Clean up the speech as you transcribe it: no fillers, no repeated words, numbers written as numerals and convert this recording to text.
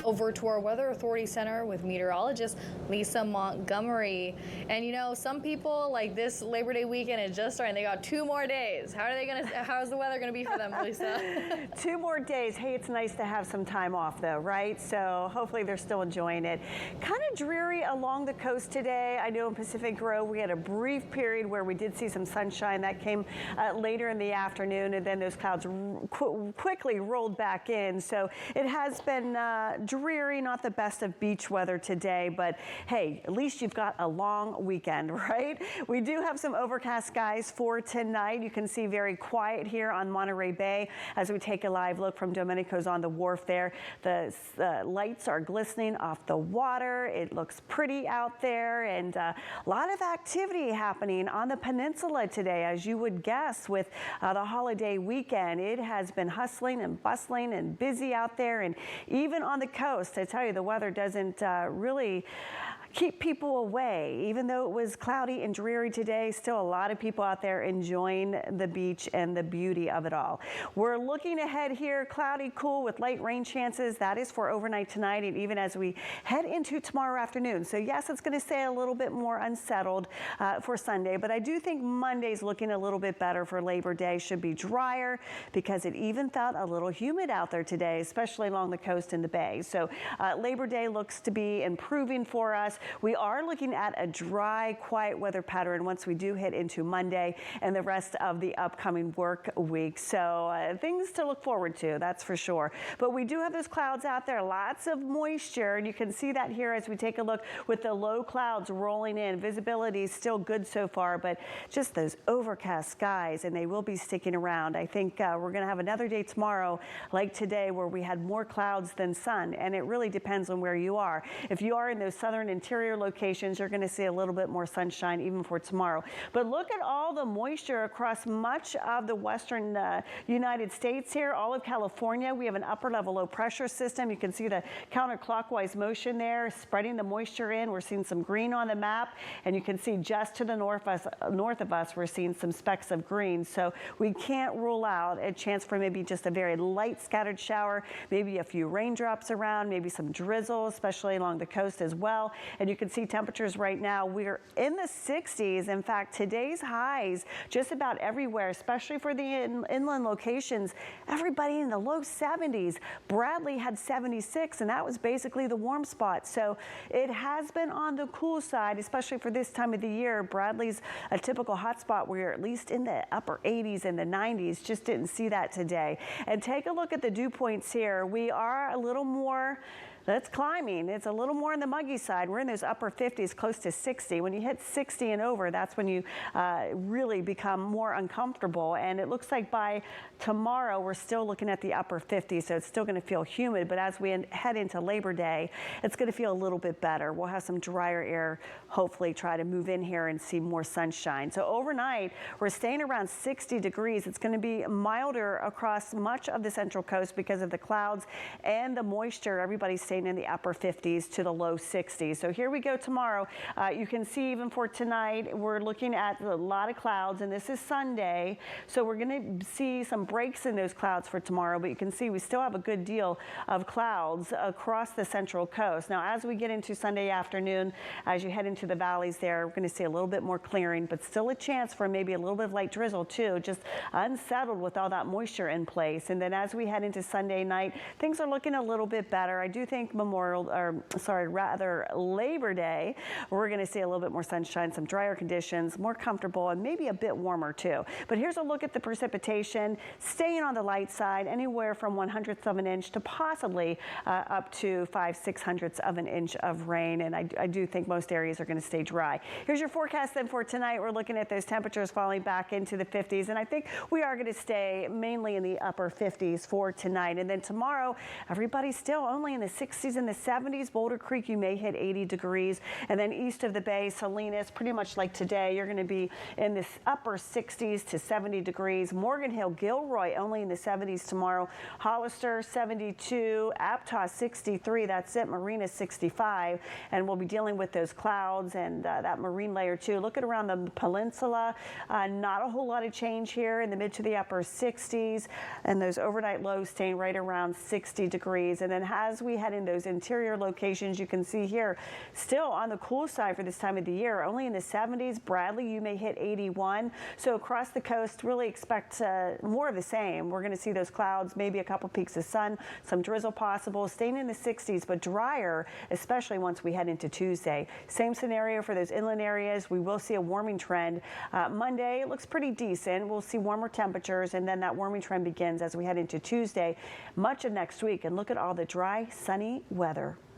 Over to our Weather Authority Center with meteorologist Lisa Montgomery. And you know, some people like this Labor Day weekend is just starting. They got 2 more days. How's the weather gonna be for them, Lisa? 2 more days. Hey, it's nice to have some time off though, right? So hopefully they're still enjoying it. Kind of dreary along the coast today. I know in Pacific Grove we had a brief period where we did see some sunshine that came later in the afternoon, and then those clouds quickly rolled back in. So it has been dreary, not the best of beach weather today, but hey, at least you've got a long weekend, right? We do have some overcast skies for tonight. You can see very quiet here on Monterey Bay as we take a live look from Domenico's on the wharf there. The lights are glistening off the water. It looks pretty out there, and a lot of activity happening on the peninsula today, as you would guess, with the holiday weekend. It has been hustling and bustling and busy out there, and even on the coast. I tell you, the weather doesn't really keep people away. Even though it was cloudy and dreary today, still a lot of people out there enjoying the beach and the beauty of it all. We're looking ahead here, cloudy, cool with light rain chances. That is for overnight tonight and even as we head into tomorrow afternoon. So yes, it's going to stay a little bit more unsettled for Sunday, but I do think Monday's looking a little bit better for Labor Day. Should be drier because it even felt a little humid out there today, especially along the coast and the bay. So Labor Day looks to be improving for us. We are looking at a dry, quiet weather pattern once we do hit into Monday and the rest of the upcoming work week. So things to look forward to, that's for sure. But we do have those clouds out there, lots of moisture, and you can see that here as we take a look with the low clouds rolling in. Visibility is still good so far, but just those overcast skies, and they will be sticking around. I think we're going to have another day tomorrow like today where we had more clouds than sun, and it really depends on where you are. If you are in those southern interior locations, you're going to see a little bit more sunshine even for tomorrow. But look at all the moisture across much of the western United States here, all of California. We have an upper level low pressure system. You can see the counterclockwise motion there, spreading the moisture in. We're seeing some green on the map, and you can see just to the north of us, we're seeing some specks of green. So we can't rule out a chance for maybe just a very light scattered shower, maybe a few raindrops around, maybe some drizzle, especially along the coast as well. And you can see temperatures right now, we're in the 60s. In fact, today's highs just about everywhere, especially for the inland locations, everybody in the low 70s. Bradley had 76, and that was basically the warm spot. So it has been on the cool side, especially for this time of the year. Bradley's a typical hot spot. We're at least in the upper 80s and the 90s. Just didn't see that today. And take a look at the dew points here. We are a little more, that's climbing. It's a little more on the muggy side. We're in those upper 50s, close to 60. When you hit 60 and over, that's when you really become more uncomfortable. And it looks like by tomorrow, we're still looking at the upper 50s, so it's still going to feel humid. But as we head into Labor Day, it's going to feel a little bit better. We'll have some drier air, hopefully try to move in here and see more sunshine. So overnight, we're staying around 60 degrees. It's going to be milder across much of the central coast because of the clouds and the moisture. Everybody's staying in the upper 50s to the low 60s. So here we go tomorrow. You can see even for tonight, we're looking at a lot of clouds, and this is Sunday. So we're going to see some breaks in those clouds for tomorrow, but you can see we still have a good deal of clouds across the central coast. Now, as we get into Sunday afternoon, as you head into the valleys there, we're going to see a little bit more clearing, but still a chance for maybe a little bit of light drizzle too, just unsettled with all that moisture in place. And then as we head into Sunday night, things are looking a little bit better. I do think Labor Day, we're going to see a little bit more sunshine, some drier conditions, more comfortable, and maybe a bit warmer too. But here's a look at the precipitation, staying on the light side, anywhere from 1/100th of an inch to possibly up to 5/600ths of an inch of rain. And I do think most areas are going to stay dry. Here's your forecast then for tonight. We're looking at those temperatures falling back into the 50s, and I think we are going to stay mainly in the upper 50s for tonight. And then tomorrow, everybody's still only in the 60s and the 70s. Boulder Creek, you may hit 80 degrees. And then east of the bay, Salinas, pretty much like today, you're going to be in the upper 60s to 70 degrees. Morgan Hill, Gilroy, only in the 70s tomorrow. Hollister, 72. Aptos, 63. That's it. Marina, 65. And we'll be dealing with those clouds and that marine layer too. Look at around the peninsula. Not a whole lot of change here in the mid to the upper 60s. And those overnight lows staying right around 60 degrees. And then as we head into in those interior locations. You can see here, still on the cool side for this time of the year, only in the 70s. Bradley, you may hit 81. So across the coast, really expect more of the same. We're going to see those clouds, maybe a couple peaks of sun, some drizzle possible, staying in the 60s, but drier, especially once we head into Tuesday. Same scenario for those inland areas. We will see a warming trend. Monday looks pretty decent. We'll see warmer temperatures, and then that warming trend begins as we head into Tuesday, much of next week. And look at all the dry, sunny weather.